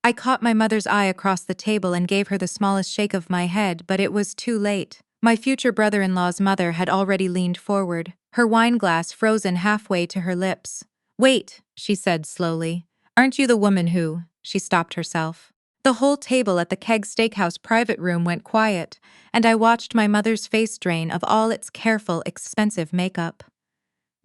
I caught my mother's eye across the table and gave her the smallest shake of my head, but it was too late. My future brother-in-law's mother had already leaned forward, her wine glass frozen halfway to her lips. "Wait," she said slowly. "Aren't you the woman who—" She stopped herself. The whole table at the Keg Steakhouse private room went quiet, and I watched my mother's face drain of all its careful, expensive makeup.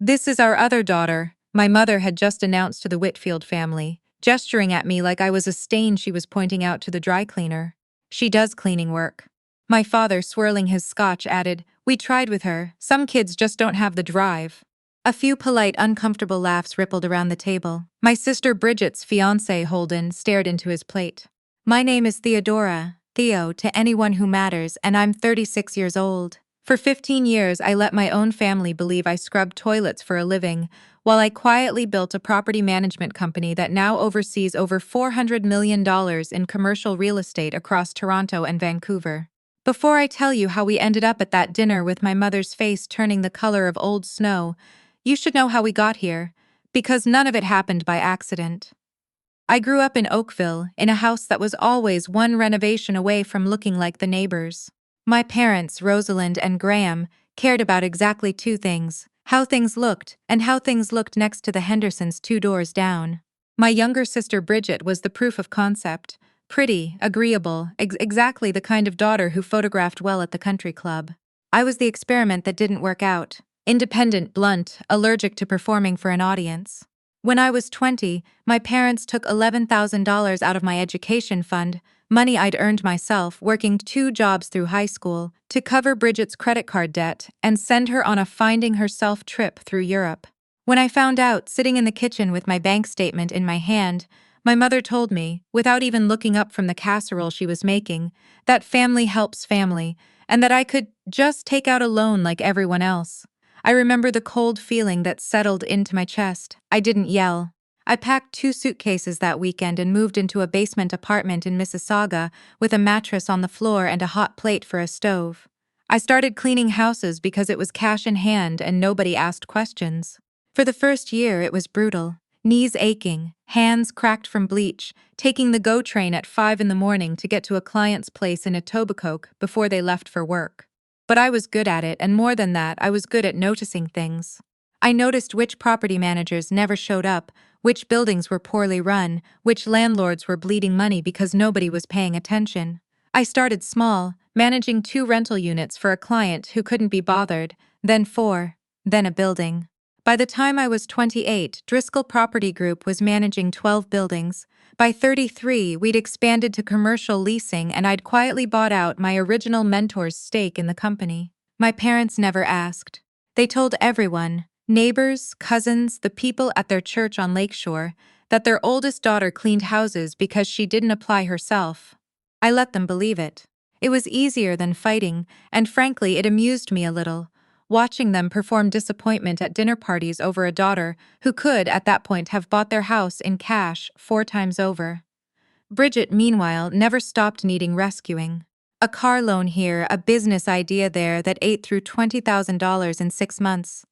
"This is our other daughter," my mother had just announced to the Whitfield family, gesturing at me like I was a stain she was pointing out to the dry cleaner. "She does cleaning work." My father, swirling his scotch, added, "We tried with her. Some kids just don't have the drive." A few polite, uncomfortable laughs rippled around the table. My sister Bridget's fiancé, Holden, stared into his plate. "My name is Theodora, Theo to anyone who matters, and I'm 36 years old. For 15 years, I let my own family believe I scrubbed toilets for a living, while I quietly built a property management company that now oversees over $400 million in commercial real estate across Toronto and Vancouver. Before I tell you how we ended up at that dinner with my mother's face turning the color of old snow, you should know how we got here, because none of it happened by accident. I grew up in Oakville, in a house that was always one renovation away from looking like the neighbors. My parents, Rosalind and Graham, cared about exactly two things: how things looked and how things looked next to the Hendersons 2 doors down. My younger sister Bridget was the proof of concept: pretty, agreeable, exactly the kind of daughter who photographed well at the country club. I was the experiment that didn't work out: independent, blunt, allergic to performing for an audience. When I was 20, my parents took $11,000 out of my education fund, money I'd earned myself working 2 jobs through high school, to cover Bridget's credit card debt and send her on a finding herself trip through Europe. When I found out, sitting in the kitchen with my bank statement in my hand, my mother told me, without even looking up from the casserole she was making, that family helps family, and that I could just take out a loan like everyone else. I remember the cold feeling that settled into my chest. I didn't yell. I packed 2 suitcases that weekend and moved into a basement apartment in Mississauga with a mattress on the floor and a hot plate for a stove. I started cleaning houses because it was cash in hand and nobody asked questions. For the first year, it was brutal. Knees aching, hands cracked from bleach, taking the GO train at 5 in the morning to get to a client's place in Etobicoke before they left for work. But I was good at it, and more than that, I was good at noticing things. I noticed which property managers never showed up, which buildings were poorly run, which landlords were bleeding money because nobody was paying attention. I started small, managing 2 rental units for a client who couldn't be bothered, then 4, then a building. By the time I was 28, Driscoll Property Group was managing 12 buildings. By 33, we'd expanded to commercial leasing and I'd quietly bought out my original mentor's stake in the company. My parents never asked. They told everyone, neighbors, cousins, the people at their church on Lakeshore, that their oldest daughter cleaned houses because she didn't apply herself. I let them believe it. It was easier than fighting, and frankly, it amused me a little, watching them perform disappointment at dinner parties over a daughter who could, at that point, have bought their house in cash 4 times over. Bridget, meanwhile, never stopped needing rescuing. A car loan here, a business idea there that ate through $20,000 in 6 months.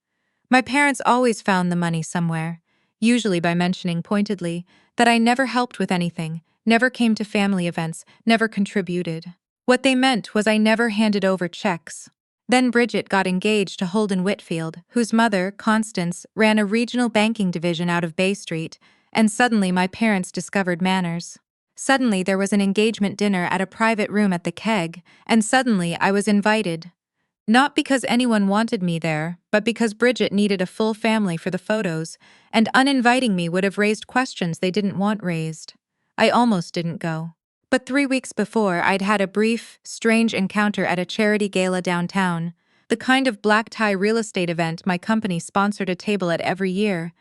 My parents always found the money somewhere, usually by mentioning pointedly that I never helped with anything, never came to family events, never contributed. What they meant was I never handed over checks. Then Bridget got engaged to Holden Whitfield, whose mother, Constance, ran a regional banking division out of Bay Street, and suddenly my parents discovered manners. Suddenly there was an engagement dinner at a private room at the Keg, and suddenly I was invited. Not because anyone wanted me there, but because Bridget needed a full family for the photos, and uninviting me would have raised questions they didn't want raised. I almost didn't go. But 3 weeks before, I'd had a brief, strange encounter at a charity gala downtown, the kind of black-tie real estate event my company sponsored a table at every year,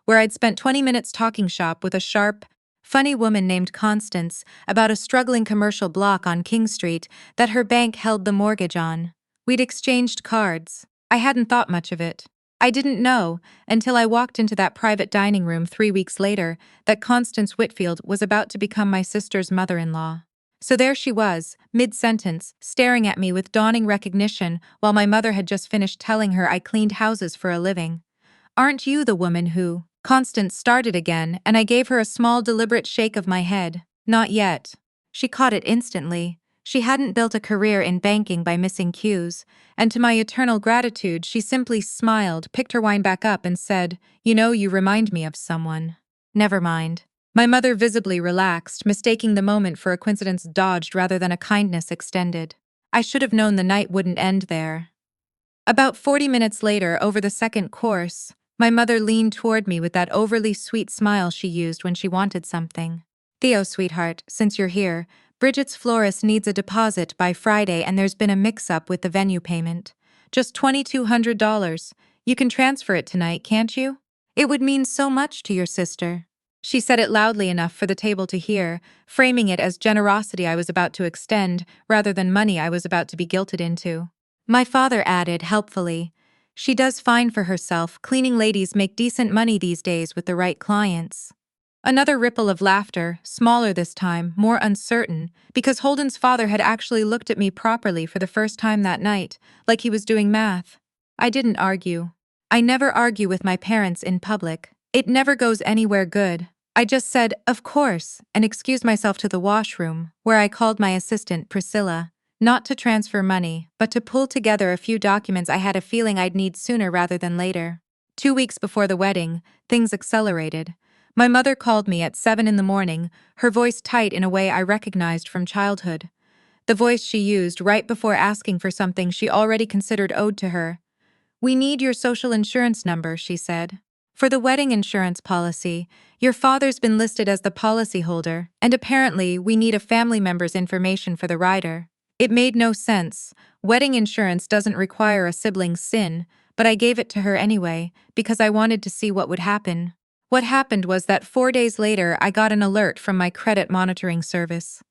where I'd spent 20 minutes talking shop with a sharp, funny woman named Constance about a struggling commercial block on King Street that her bank held the mortgage on. We'd exchanged cards. I hadn't thought much of it. I didn't know, until I walked into that private dining room 3 weeks later, that Constance Whitfield was about to become my sister's mother-in-law. So there she was, mid-sentence, staring at me with dawning recognition while my mother had just finished telling her I cleaned houses for a living. "Aren't you the woman who—" Constance started again, and I gave her a small, deliberate shake of my head. Not yet. She caught it instantly. She hadn't built a career in banking by missing cues, and to my eternal gratitude, she simply smiled, picked her wine back up, and said, "You know, you remind me of someone." Never mind. My mother visibly relaxed, mistaking the moment for a coincidence dodged rather than a kindness extended. I should have known the night wouldn't end there. About 40 minutes later, over the second course, my mother leaned toward me with that overly sweet smile she used when she wanted something. "Theo, sweetheart, since you're here, Bridget's florist needs a deposit by Friday and there's been a mix-up with the venue payment. Just $2,200. You can transfer it tonight, can't you? It would mean so much to your sister." She said it loudly enough for the table to hear, framing it as generosity I was about to extend rather than money I was about to be guilted into. My father added helpfully, "She does fine for herself. Cleaning ladies make decent money these days with the right clients." Another ripple of laughter, smaller this time, more uncertain, because Holden's father had actually looked at me properly for the first time that night, like he was doing math. I didn't argue. I never argue with my parents in public. It never goes anywhere good. I just said, "Of course," and excused myself to the washroom, where I called my assistant, Priscilla, not to transfer money, but to pull together a few documents I had a feeling I'd need sooner rather than later. 2 weeks before the wedding, things accelerated. My mother called me at 7 in the morning, her voice tight in a way I recognized from childhood. The voice she used right before asking for something she already considered owed to her. "We need your social insurance number," she said. "For the wedding insurance policy, your father's been listed as the policyholder, and apparently we need a family member's information for the rider." It made no sense. Wedding insurance doesn't require a sibling's SIN, but I gave it to her anyway, because I wanted to see what would happen. What happened was that 4 days later I got an alert from my credit monitoring service.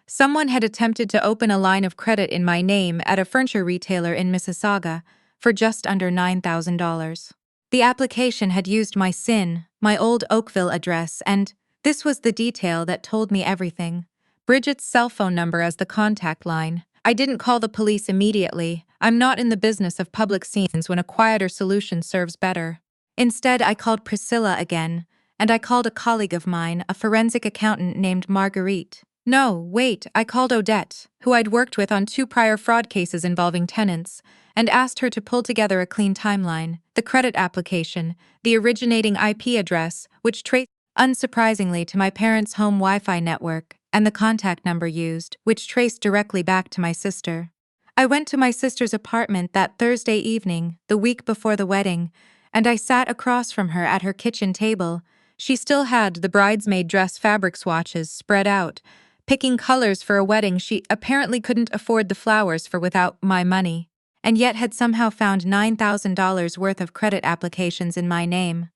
Someone had attempted to open a line of credit in my name at a furniture retailer in Mississauga for just under $9,000. The application had used my SIN, my old Oakville address, and this was the detail that told me everything. Bridget's cell phone number as the contact line. I didn't call the police immediately. I'm not in the business of public scenes when a quieter solution serves better. Instead, I called Priscilla again, and I called a colleague of mine, a forensic accountant named Marguerite. No, wait, I called Odette, who I'd worked with on 2 prior fraud cases involving tenants, and asked her to pull together a clean timeline, the credit application, the originating IP address, which traced unsurprisingly to my parents' home Wi-Fi network, and the contact number used, which traced directly back to my sister. I went to my sister's apartment that Thursday evening, the week before the wedding, and I sat across from her at her kitchen table. She still had the bridesmaid dress fabric swatches spread out, picking colors for a wedding she apparently couldn't afford the flowers for without my money, and yet had somehow found $9,000 worth of credit applications in my name.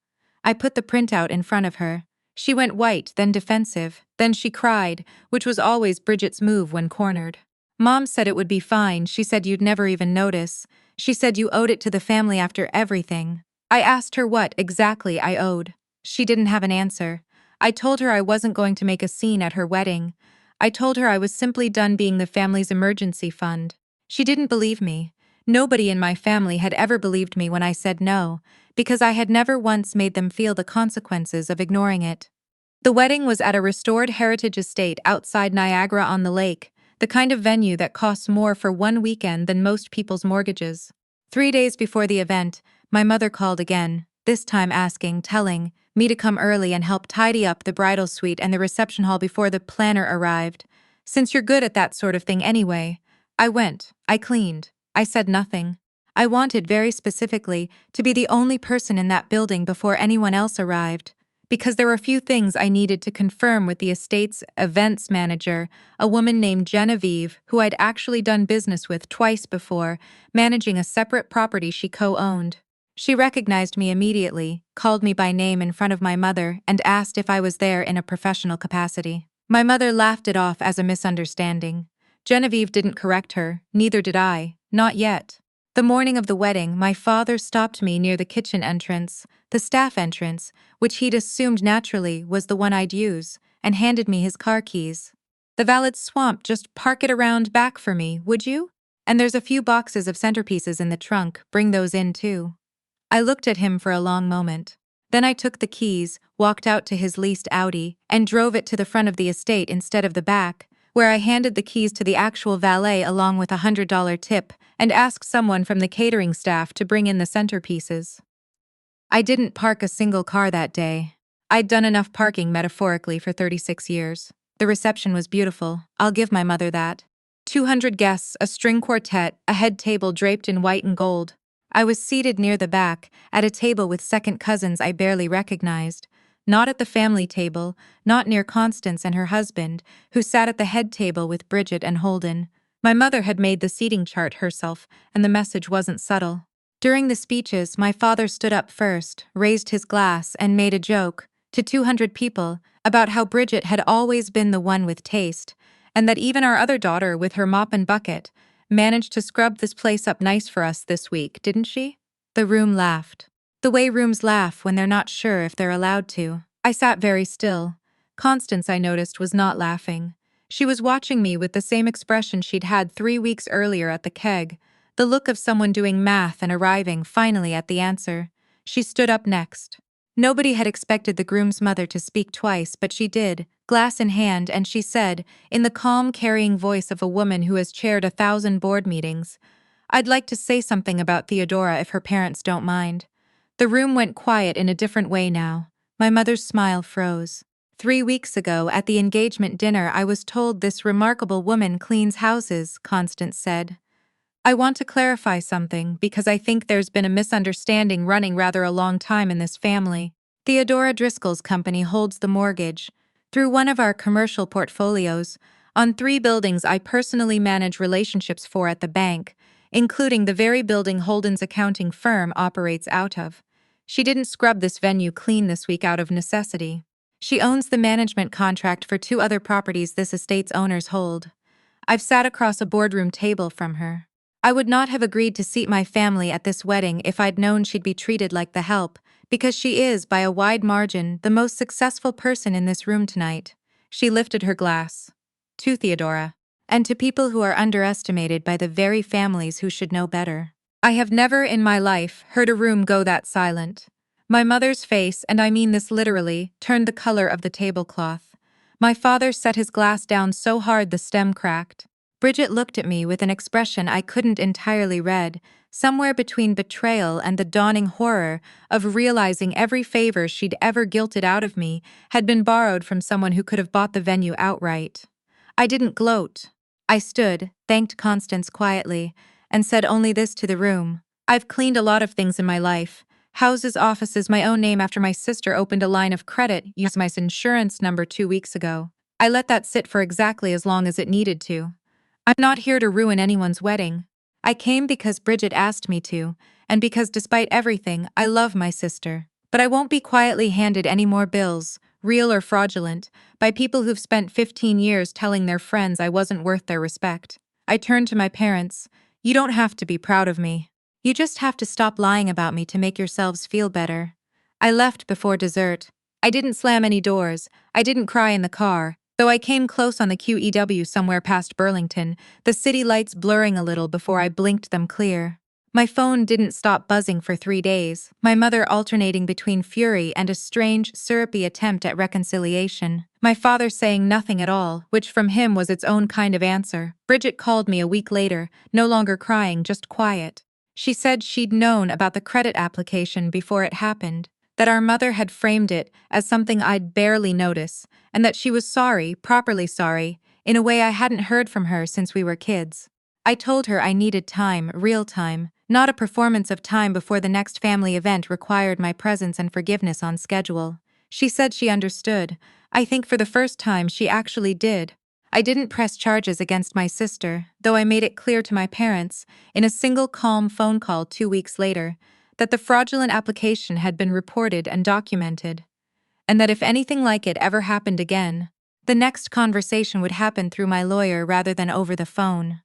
I put the printout in front of her. She went white, then defensive, then she cried, which was always Bridget's move when cornered. "Mom said it would be fine. She said you'd never even notice. She said you owed it to the family after everything." I asked her what exactly I owed. She didn't have an answer. I told her I wasn't going to make a scene at her wedding. I told her I was simply done being the family's emergency fund. She didn't believe me. Nobody in my family had ever believed me when I said no, because I had never once made them feel the consequences of ignoring it. The wedding was at a restored heritage estate outside Niagara-on-the-Lake, the kind of venue that costs more for one weekend than most people's mortgages. 3 days before the event, my mother called again, this time telling me to come early and help tidy up the bridal suite and the reception hall before the planner arrived. "Since you're good at that sort of thing anyway." I went, I cleaned, I said nothing. I wanted very specifically to be the only person in that building before anyone else arrived, because there were a few things I needed to confirm with the estate's events manager, a woman named Genevieve, who I'd actually done business with twice before, managing a separate property she co-owned. She recognized me immediately, called me by name in front of my mother, and asked if I was there in a professional capacity. My mother laughed it off as a misunderstanding. Genevieve didn't correct her, neither did I, not yet. The morning of the wedding, my father stopped me near the kitchen entrance, the staff entrance, which he'd assumed naturally was the one I'd use, and handed me his car keys. "The valet's swamped, just park it around back for me, would you? And there's a few boxes of centerpieces in the trunk, bring those in too." I looked at him for a long moment. Then I took the keys, walked out to his leased Audi, and drove it to the front of the estate instead of the back, where I handed the keys to the actual valet along with $100 tip and asked someone from the catering staff to bring in the centerpieces. I didn't park a single car that day. I'd done enough parking metaphorically for 36 years. The reception was beautiful, I'll give my mother that. 200 guests, a string quartet, a head table draped in white and gold. I was seated near the back, at a table with second cousins I barely recognized. Not at the family table, not near Constance and her husband, who sat at the head table with Bridget and Holden. My mother had made the seating chart herself, and the message wasn't subtle. During the speeches, my father stood up first, raised his glass, and made a joke, to 200 people, about how Bridget had always been the one with taste, and that even our other daughter with her mop and bucket managed to scrub this place up nice for us this week, didn't she? The room laughed. The way rooms laugh when they're not sure if they're allowed to. I sat very still. Constance, I noticed, was not laughing. She was watching me with the same expression she'd had 3 weeks earlier at the keg, the look of someone doing math and arriving finally at the answer. She stood up next. Nobody had expected the groom's mother to speak twice, but she did, glass in hand, and she said, in the calm, carrying voice of a woman who has chaired 1,000 board meetings, "I'd like to say something about Theodora if her parents don't mind." The room went quiet in a different way now. My mother's smile froze. 3 weeks ago, at the engagement dinner, I was told this remarkable woman cleans houses, Constance said. I want to clarify something because I think there's been a misunderstanding running rather a long time in this family. Theodora Driscoll's company holds the mortgage, through one of our commercial portfolios, on 3 buildings I personally manage relationships for at the bank, including the very building Holden's accounting firm operates out of. She didn't scrub this venue clean this week out of necessity. She owns the management contract for 2 other properties this estate's owners hold. I've sat across a boardroom table from her. I would not have agreed to seat my family at this wedding if I'd known she'd be treated like the help, because she is, by a wide margin, the most successful person in this room tonight. She lifted her glass. To Theodora. And to people who are underestimated by the very families who should know better. I have never in my life heard a room go that silent. My mother's face, and I mean this literally, turned the color of the tablecloth. My father set his glass down so hard the stem cracked. Bridget looked at me with an expression I couldn't entirely read, somewhere between betrayal and the dawning horror of realizing every favor she'd ever guilted out of me had been borrowed from someone who could have bought the venue outright. I didn't gloat. I stood, thanked Constance quietly, and said only this to the room. I've cleaned a lot of things in my life. Houses, offices, my own name after my sister opened a line of credit, used my insurance number 2 weeks ago. I let that sit for exactly as long as it needed to. I'm not here to ruin anyone's wedding. I came because Bridget asked me to, and because despite everything, I love my sister. But I won't be quietly handed any more bills, real or fraudulent, by people who've spent 15 years telling their friends I wasn't worth their respect. I turned to my parents. You don't have to be proud of me. You just have to stop lying about me to make yourselves feel better. I left before dessert. I didn't slam any doors. I didn't cry in the car. Though I came close on the QEW somewhere past Burlington, the city lights blurring a little before I blinked them clear. My phone didn't stop buzzing for 3 days, my mother alternating between fury and a strange, syrupy attempt at reconciliation. My father saying nothing at all, which from him was its own kind of answer. Bridget called me a week later, no longer crying, just quiet. She said she'd known about the credit application before it happened, that our mother had framed it as something I'd barely notice, and that she was sorry, properly sorry, in a way I hadn't heard from her since we were kids. I told her I needed time, real time, not a performance of time before the next family event required my presence and forgiveness on schedule. She said she understood. I think for the first time she actually did. I didn't press charges against my sister, though I made it clear to my parents, in a single calm phone call 2 weeks later, that the fraudulent application had been reported and documented, and that if anything like it ever happened again, the next conversation would happen through my lawyer rather than over the phone.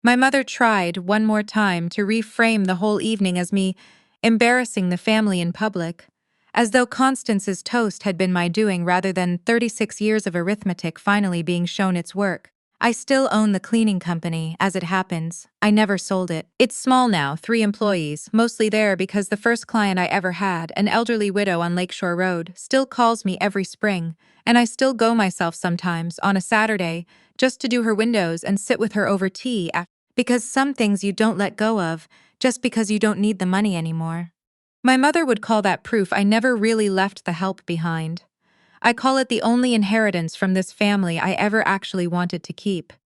My mother tried, one more time, to reframe the whole evening as me embarrassing the family in public, as though Constance's toast had been my doing rather than 36 years of arithmetic finally being shown its work. I still own the cleaning company, as it happens. I never sold it. It's small now, 3 employees, mostly there because the first client I ever had, an elderly widow on Lakeshore Road, still calls me every spring, and I still go myself sometimes, on a Saturday, just to do her windows and sit with her over tea because some things you don't let go of, just because you don't need the money anymore. My mother would call that proof I never really left the help behind. I call it the only inheritance from this family I ever actually wanted to keep.